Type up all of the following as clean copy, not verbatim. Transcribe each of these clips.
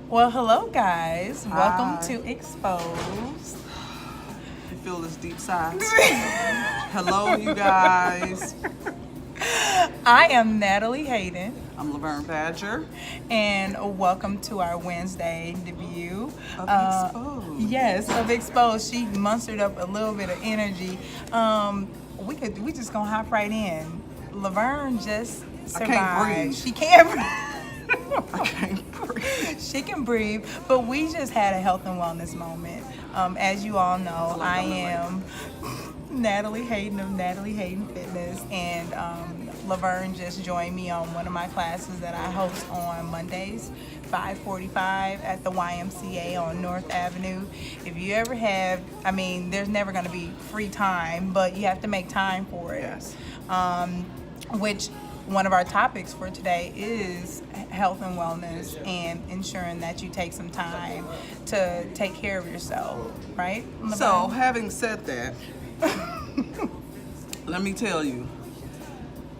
Well, hello, guys. Welcome Hi. to Exposed. You feel this deep sigh? Hello, you guys. I am Natalie Hayden, I'm Laverne Badger and welcome to our Wednesday debut. of Exposed. Yes, of Exposed. She mustered up a little bit of energy. We just gonna hop right in. Laverne just I survived. can't breathe. She can't. I can't breathe. She can breathe, but we just had a health and wellness moment. As you all know, I am Natalie Hayden of Natalie Hayden Fitness, and Laverne just joined me on one of my classes that I host on Mondays, 5:45 at the YMCA on North Avenue. If you ever have, there's never going to be free time, but you have to make time for it. Yes. Which one of our topics for today is health and wellness and ensuring that you take some time to take care of yourself, right? So, having said that, let me tell you,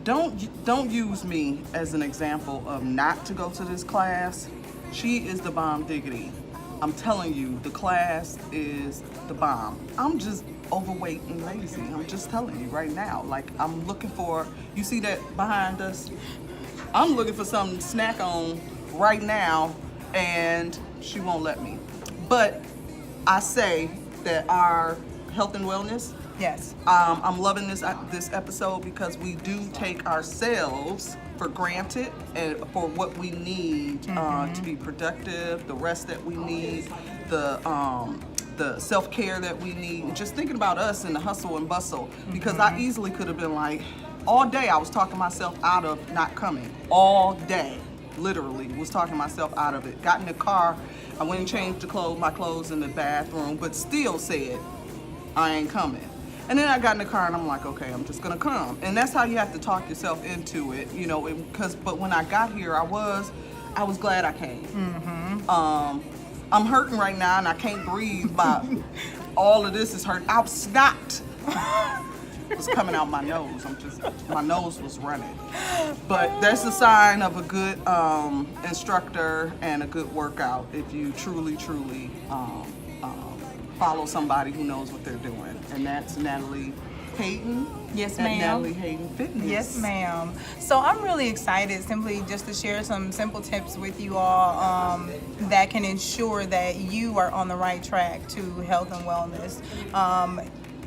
don't use me as an example of not to go to this class. She is the bomb diggity. I'm telling you, the class is the bomb. I'm just overweight and lazy. I'm just telling you right now. Like, I'm looking for, you see that behind us? I'm looking for something to snack on right now, and she won't let me. But I say that our health and wellness, Yes. I'm loving this episode because we do take ourselves for granted and for what we need to be productive, the rest that we need, the self-care that we need, and just thinking about us in the hustle and bustle. Because I easily could have been like, all day I was talking myself out of not coming. All day, literally, was talking myself out of it. Got in the car, I went and changed my clothes in the bathroom, but still said, I ain't coming. And then I got in the car and I'm like, okay, I'm just gonna come. And that's how you have to talk yourself into it, you know, but when I got here, I was glad I came. I'm hurting right now and I can't breathe, but all of this is hurt. Snot was coming out my nose. My nose was running. But that's a sign of a good instructor and a good workout if you truly follow somebody who knows what they're doing. And that's Natalie Hayden. Yes, at ma'am. Natalie Hayden Fitness. Yes, ma'am. So I'm really excited simply just to share some simple tips with you all that can ensure that you are on the right track to health and wellness.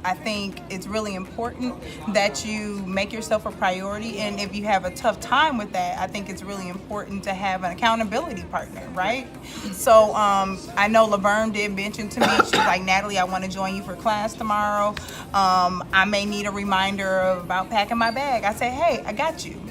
I think it's really important that you make yourself a priority, and if you have a tough time with that, I think it's really important to have an accountability partner, right? So I know Laverne did mention to me, she's like, Natalie, I want to join you for class tomorrow. I may need a reminder about packing my bag. I say, hey, I got you.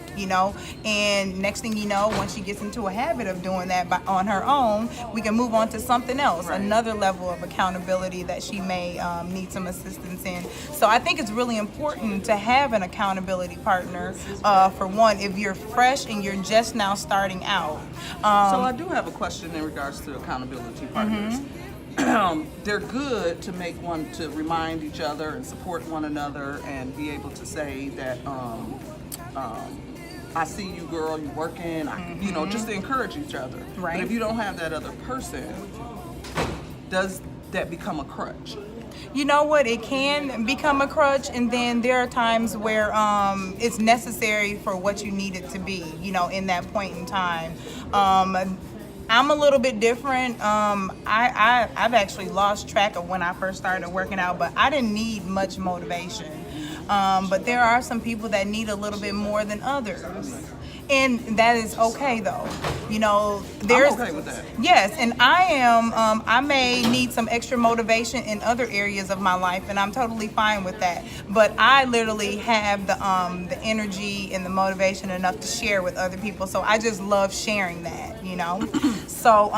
And next thing you know, once she gets into a habit of doing that on her own, we can move on to something else, Right. Another level of accountability that she may need some assistance in. So I think it's really important to have an accountability partner, for one, if you're fresh and you're just now starting out. So I do have a question in regards to accountability partners. They're good to make one to remind each other and support one another and be able to say that I see you, girl, you working, just to encourage each other. Right. But if you don't have that other person, does that become a crutch? You know what? It can become a crutch, and then there are times where it's necessary for what you need it to be, in that point in time. I'm a little bit different. I've actually lost track of when I first started working out, but I didn't need much motivation. But there are some people that need a little bit more than others. And that is okay, though. There's I'm okay with that. Yes, and I may need some extra motivation in other areas of my life, and I'm totally fine with that. But I literally have the energy and the motivation enough to share with other people. So I just love sharing that. So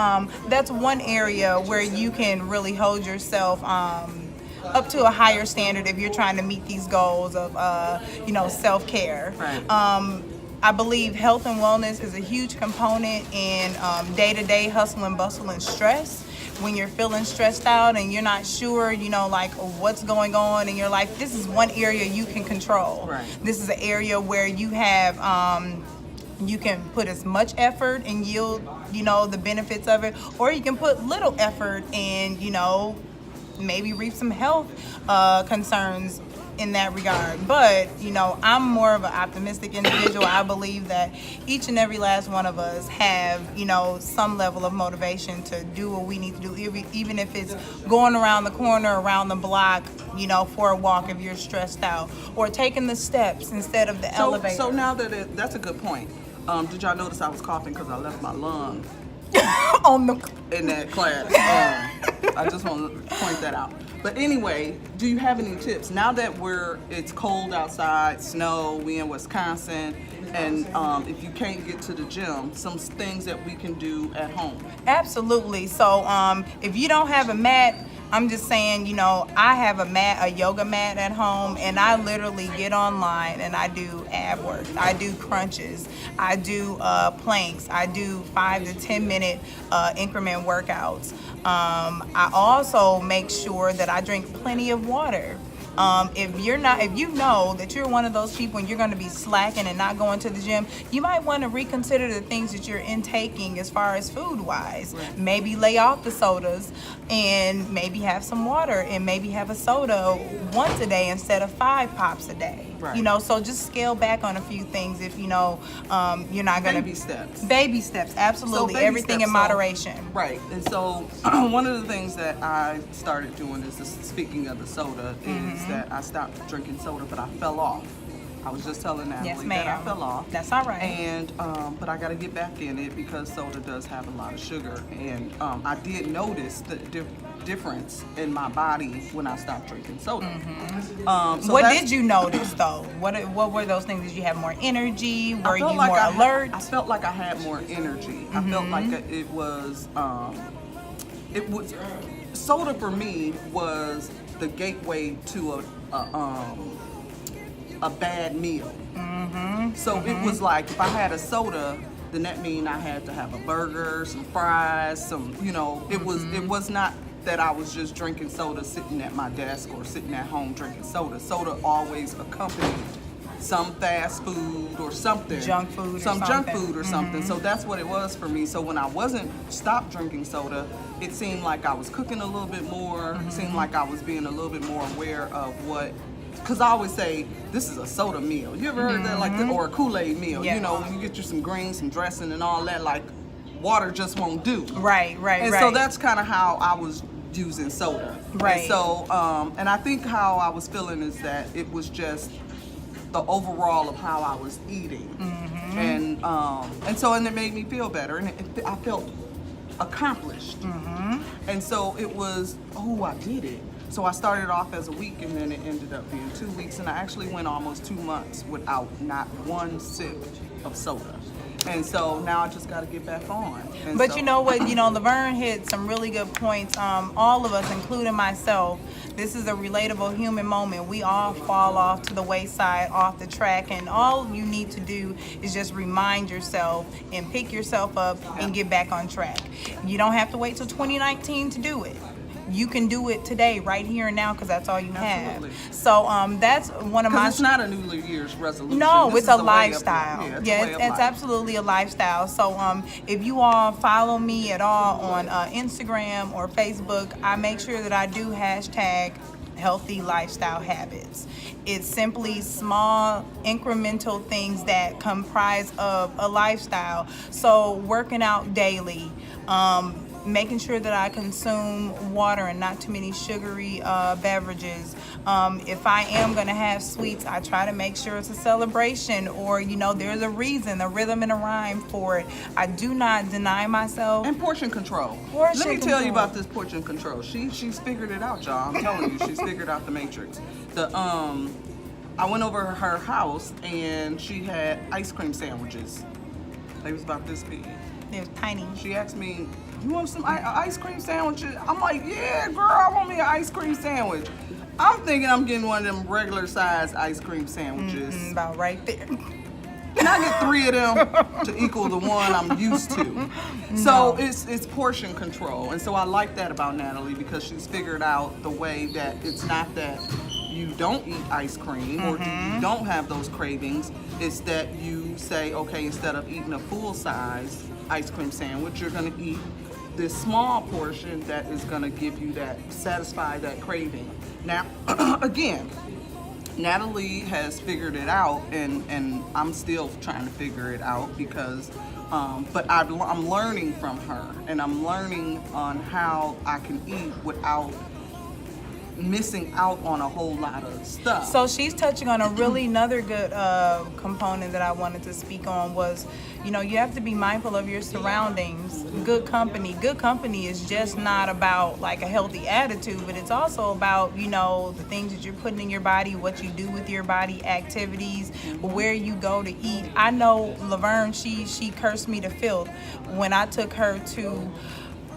that's one area where you can really hold yourself up to a higher standard if you're trying to meet these goals of self-care. Right. I believe health and wellness is a huge component in day-to-day hustle and bustle and stress. When you're feeling stressed out and you're not sure, what's going on in your life, this is one area you can control. Right. This is an area where you have You can put as much effort and yield, the benefits of it, or you can put little effort and, maybe reap some health concerns in that regard. But, I'm more of an optimistic individual. I believe that each and every last one of us have, some level of motivation to do what we need to do, even if it's going around the corner, around the block, for a walk if you're stressed out, or taking the steps instead of the elevator. So now that's a good point. Did y'all notice I was coughing because I left my lung in that class? I just want to point that out. But anyway, do you have any tips now that it's cold outside, snow, we in Wisconsin, and if you can't get to the gym, some things that we can do at home? Absolutely. So if you don't have a mat, I'm just saying, I have a yoga mat at home, and I literally get online and I do ab work. I do crunches. I do planks. I do 5 to 10 minute increment workouts. I also make sure that I drink plenty of water. If you know that you're one of those people and you're going to be slacking and not going to the gym, you might want to reconsider the things that you're intaking as far as food wise. Right. Maybe lay off the sodas and maybe have some water, and maybe have a soda once a day instead of 5 pops a day. Right. So just scale back on a few things if you're not going to. Baby steps. Baby steps, absolutely. So baby Everything steps, in moderation. Right. And so one of the things that I started doing is, speaking of the soda, is that I stopped drinking soda, but I fell off. I was just telling Natalie Yes, that ma'am. I fell off. That's all right. And but I got to get back in it because soda does have a lot of sugar, and I did notice the difference in my body when I stopped drinking soda. What did you notice though? What were those things? Did you have more energy? Were you more alert? I felt like I had more energy. I felt like it was soda for me was the gateway to a bad meal. So it was like if I had a soda, then that mean I had to have a burger, some fries, it was not that I was just drinking soda sitting at my desk or sitting at home drinking soda. Soda always accompanied some fast food or something. Junk food or something. So that's what it was for me. So when I wasn't stopped drinking soda, it seemed like I was cooking a little bit more. It seemed like I was being a little bit more aware of because I always say, this is a soda meal. You ever heard that? Or a Kool-Aid meal. Yeah. When you get you some greens, some dressing and all that, like water just won't do. Right. And so that's kind of how I was using soda. Right. And so, and I think how I was feeling is that it was just the overall of how I was eating. And it made me feel better, and I felt accomplished. And so it was, I did it. So I started off as a week, and then it ended up being 2 weeks, and I actually went almost 2 months without not one sip of soda. And so now I just got to get back on. But you know what? Laverne hit some really good points. All of us, including myself, this is a relatable human moment. We all fall off to the wayside, off the track, and all you need to do is just remind yourself and pick yourself up and get back on track. You don't have to wait till 2019 to do it. You can do it today, right here and now, because that's all you have. So that's one of my. It's not a New Year's resolution. No, it's a lifestyle. It's life. Absolutely a lifestyle. So if you all follow me at all on Instagram or Facebook, I make sure that I do hashtag healthy lifestyle habits. It's simply small incremental things that comprise of a lifestyle. So working out daily, making sure that I consume water and not too many sugary beverages. If I am going to have sweets, I try to make sure it's a celebration, or there's a reason, a rhythm and a rhyme for it. I do not deny myself. And portion control. Let me tell you about this portion control. She's figured it out, y'all. I'm telling you, she's figured out the matrix. I went over to her house and she had ice cream sandwiches. They was about this big. They're tiny. She asked me, "You want some ice cream sandwiches?" I'm like, "Yeah, girl, I want me an ice cream sandwich." I'm thinking I'm getting one of them regular size ice cream sandwiches. About right there. Can I get 3 of them to equal the one I'm used to? So it's portion control. And so I like that about Natalie, because she's figured out the way that it's not that you don't eat ice cream or you don't have those cravings, it's that you say, okay, instead of eating a full-size ice cream sandwich, you're going to eat this small portion that is going to give you that, satisfy that craving. Now, again, Natalie has figured it out, and I'm still trying to figure it out because, but I'm learning from her, and I'm learning on how I can eat without missing out on a whole lot of stuff. So she's touching on a really another good component that I wanted to speak on was, you have to be mindful of your surroundings. Good company is just not about like a healthy attitude, but it's also about, the things that you're putting in your body, what you do with your body, activities, where you go to eat. I know Laverne, she cursed me to filth when I took her to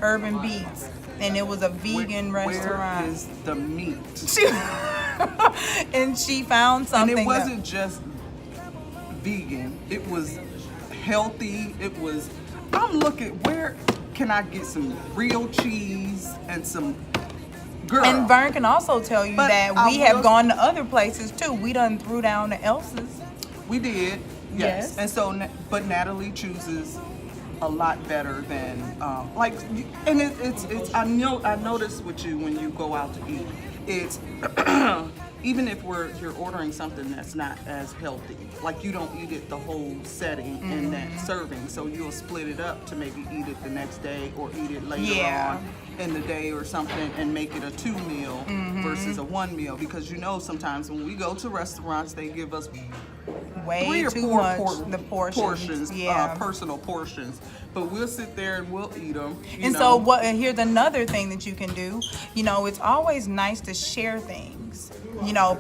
Urban Beats, and it was a vegan restaurant. Where is the meat? And she found something. And it wasn't just vegan. It was healthy. It was, I'm looking, where can I get some real cheese and some, girl. And Vern can also tell you But that I we have will- gone to other places too. We done threw down to Elsa's. We did, Yes. yes. And so, but Natalie chooses a lot better than and it's I notice with you when you go out to eat, it's even if you're ordering something that's not as healthy, like you don't eat it the whole setting in that serving, so you'll split it up to maybe eat it the next day or eat it later on in the day or something and make it a 2 meal versus a 1 meal, because sometimes when we go to restaurants they give us Way 3 or too 4 much. The portions. Yeah. personal portions, but we'll sit there and we'll eat them. And so and here's another thing that you can do. It's always nice to share things.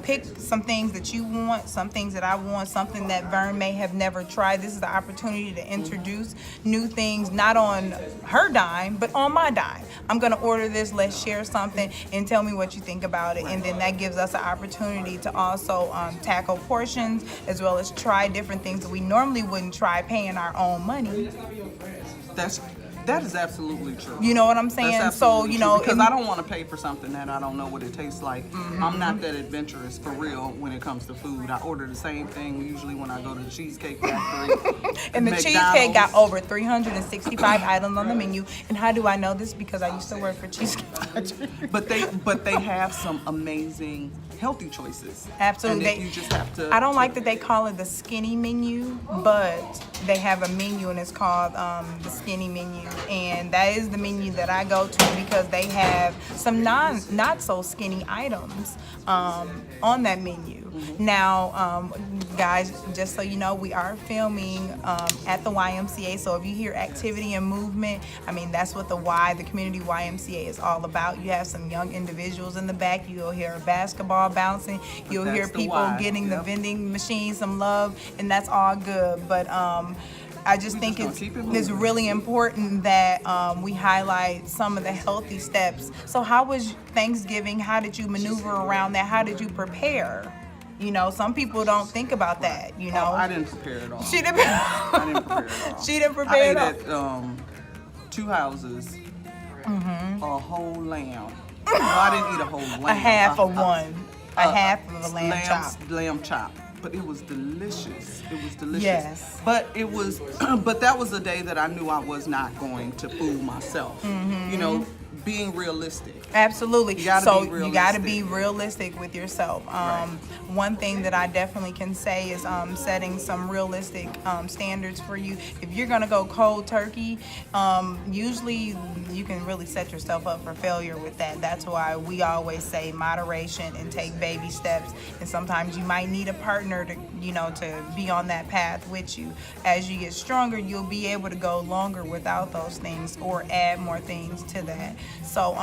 Pick some things that you want, some things that I want, something that Vern may have never tried. This is the opportunity to introduce new things, not on her dime, but on my dime. I'm going to order this, let's share something, and tell me what you think about it. And then that gives us an opportunity to also tackle portions, as well as try different things that we normally wouldn't try paying our own money. That is absolutely true. You know what I'm saying? That's So, absolutely true, because I don't want to pay for something that I don't know what it tastes like. I'm not that adventurous for real when it comes to food. I order the same thing usually when I go to the Cheesecake Factory. And the McDonald's. Cheesecake got over 365 items on the menu. And how do I know this? Because I used to work for Cheesecake Factory. But they have some amazing healthy choices. Absolutely. And you just have to. I don't like that they call it the skinny menu, but they have a menu and it's called the skinny menu. And that is the menu that I go to because they have some not so skinny items on that menu. Now, guys, just so you know, we are filming at the YMCA. So if you hear activity and movement, that's what the community YMCA is all about. You have some young individuals in the back. You'll hear a basketball bouncing. You'll hear people getting the vending machine some love, and that's all good. But I just think it's really important that we highlight some of the healthy steps. So how was Thanksgiving? How did you maneuver around that? How did you prepare? Some people don't think about that, Oh, I didn't prepare at all. She didn't. I didn't prepare at all. She didn't prepare I at ate at 2 houses, a whole lamb. No, I didn't eat a whole lamb. A half of one. A half of a lamb chop. Lamb chop. But it was delicious. It was delicious. Yes. But it was, but that was a day that I knew I was not going to fool myself. Being realistic. Absolutely. You gotta be you got to realistic. be realistic with yourself. Right. One thing that I definitely can say is setting some realistic standards for you. If you're gonna go cold turkey, usually you can really set yourself up for failure with that. That's why we always say moderation and take baby steps. And sometimes you might need a partner to be on that path with you. As you get stronger, you'll be able to go longer without those things or add more things to that. So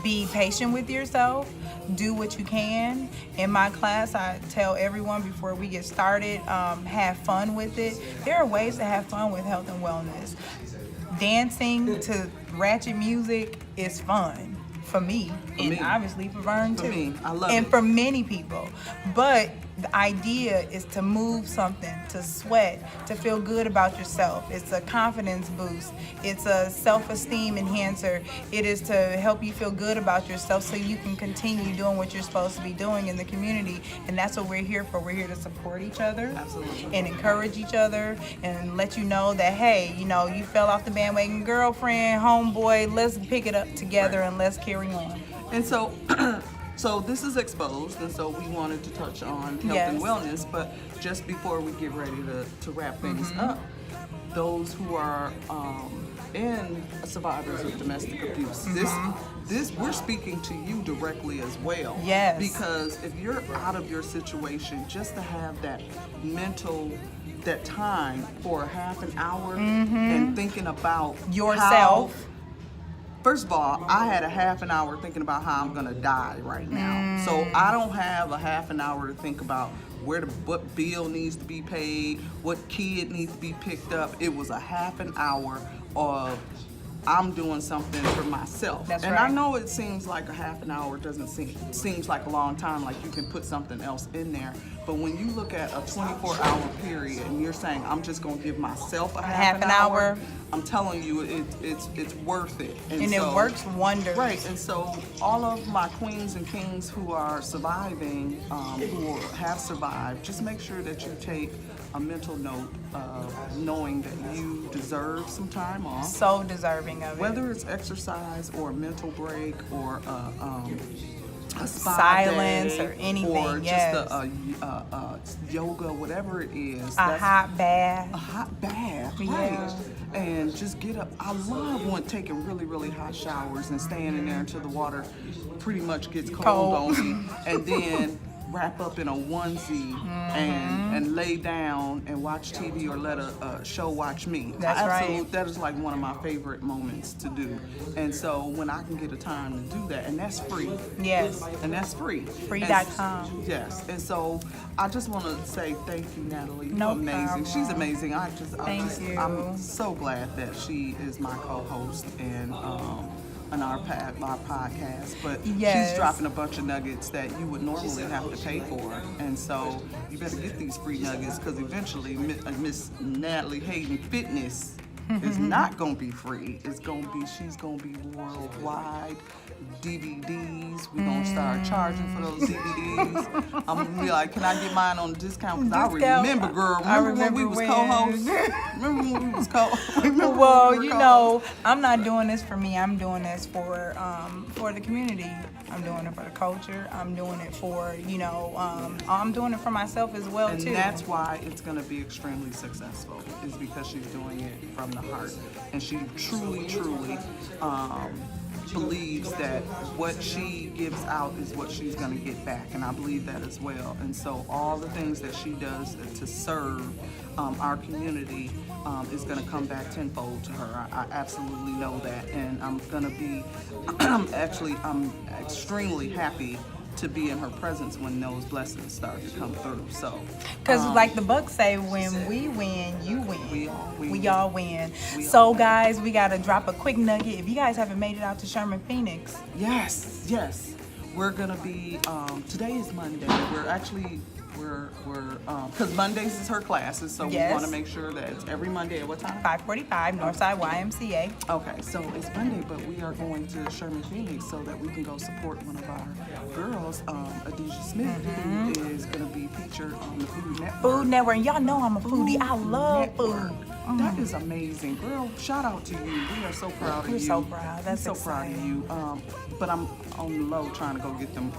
be patient with yourself. Do what you can. In my class, I tell everyone before we get started, have fun with it. There are ways to have fun with health and wellness. Dancing to ratchet music is fun for me, and obviously for Vern too. For me, I love and it. for many people. But the idea is to move something, to sweat, to feel good about yourself. It's a confidence boost. It's a self-esteem enhancer. It is to help you feel good about yourself so you can continue doing what you're supposed to be doing in the community. And that's what we're here for. We're here to support each other. Absolutely. And encourage each other and let you know that, hey, you know, you fell off the bandwagon, girlfriend, homeboy, let's pick it up together and let's carry on. And so, so this is Exposed, and so we wanted to touch on health and wellness, but just before we get ready to wrap things up, those who are in survivors of domestic abuse, this we're speaking to you directly as well. Yes. Because if you're out of your situation, just to have that that time for a half an hour and thinking about Yourself. First of all, I had a half an hour thinking about how I'm gonna die right now. So I don't have a half an hour to think about what bill needs to be paid, what kid needs to be picked up. It was a half an hour of I'm doing something for myself. That's and right. I know it seems like a half an hour doesn't seems like a long time, like you can put something else in there. But when you look at a 24-hour period and you're saying I'm just gonna give myself a half an hour, I'm telling you it's worth it. And it works wonders. Right, and so all of my queens and kings who are surviving, who have survived, just make sure that you take a mental note of knowing that you deserve some time off. So deserving of it. Whether it's exercise or a mental break or a spa Silence day, or anything, or yes. just a yoga, whatever it is. A hot bath. A hot bath, Yeah. right? And just get up. I love when taking really, really hot showers and staying in there until the water pretty much gets cold on me, and then wrap up in a onesie and lay down and watch TV or let a show watch me. That's right. That is like one of my favorite moments to do. And so when I can get a time to do that, and that's free. Yes. And that's free. Free.com. Yes. And so I just want to say thank you, Natalie. No You're amazing. problem. She's amazing. Thank you. I'm so glad that she is my co-host and on our podcast, but Yes. she's dropping a bunch of nuggets that you would normally have to pay for, and so you better get these free nuggets because eventually Miss Natalie Hayden Fitness is not gonna be free. She's gonna be worldwide. DVDs, we're gonna start charging for those DVDs. I'm gonna be like, can I get mine on a discount? Because I remember, girl. Remember when we was co-hosts? Remember when we was co-hosts? Well, you know, I'm not doing this for me. I'm doing this for the community. I'm doing it for the culture. I'm doing it for, you know, I'm doing it for myself as well, And too. that's why it's going to be extremely successful, is because she's doing it from the heart. And she truly, truly believes that what she gives out is what she's going to get back. And I believe that as well. And so all the things that she does to serve our community is going to come back tenfold to her. I absolutely know that. And I'm going to be, I'm extremely happy to be in her presence when those blessings start to come through. So, because like the Bucks say, when we win, you win. We all win. We all win. We So all win. guys, we gotta drop a quick nugget. If you guys haven't made it out to Sherman Phoenix, yes, we're gonna be. Today is Monday. We're because Mondays is her classes, so Yes. we want to make sure that it's every Monday at what time? 545 Northside YMCA. Okay, so it's Monday, but we are going to Sherman Phoenix so that we can go support one of our girls, Adisha Smith, who is going to be featured on the Food Network. Food Network. Y'all know I'm a foodie. I love Network. food. That is amazing, girl. Shout out to you. We are so proud of you. We're so proud. That's We're so proud of you. But I'm on the low trying to go get them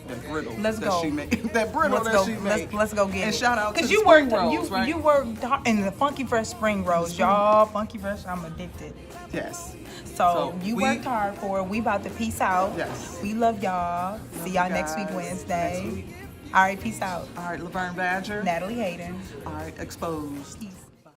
that brittle Let's that go. she made. That brittle Let's that go. she made. Let's go get and it. shout out to Because the you spring worked, rolls, right? you worked hard in the Funky Fresh spring rolls, y'all. Funky Fresh, I'm addicted. Yes. So you we- worked hard for it. We about to peace out. Yes. We love y'all. See y'all you next week guys. Wednesday. Next week. All right, peace out. All right, Laverne Badger. Natalie Hayden. All right, Exposed. Peace.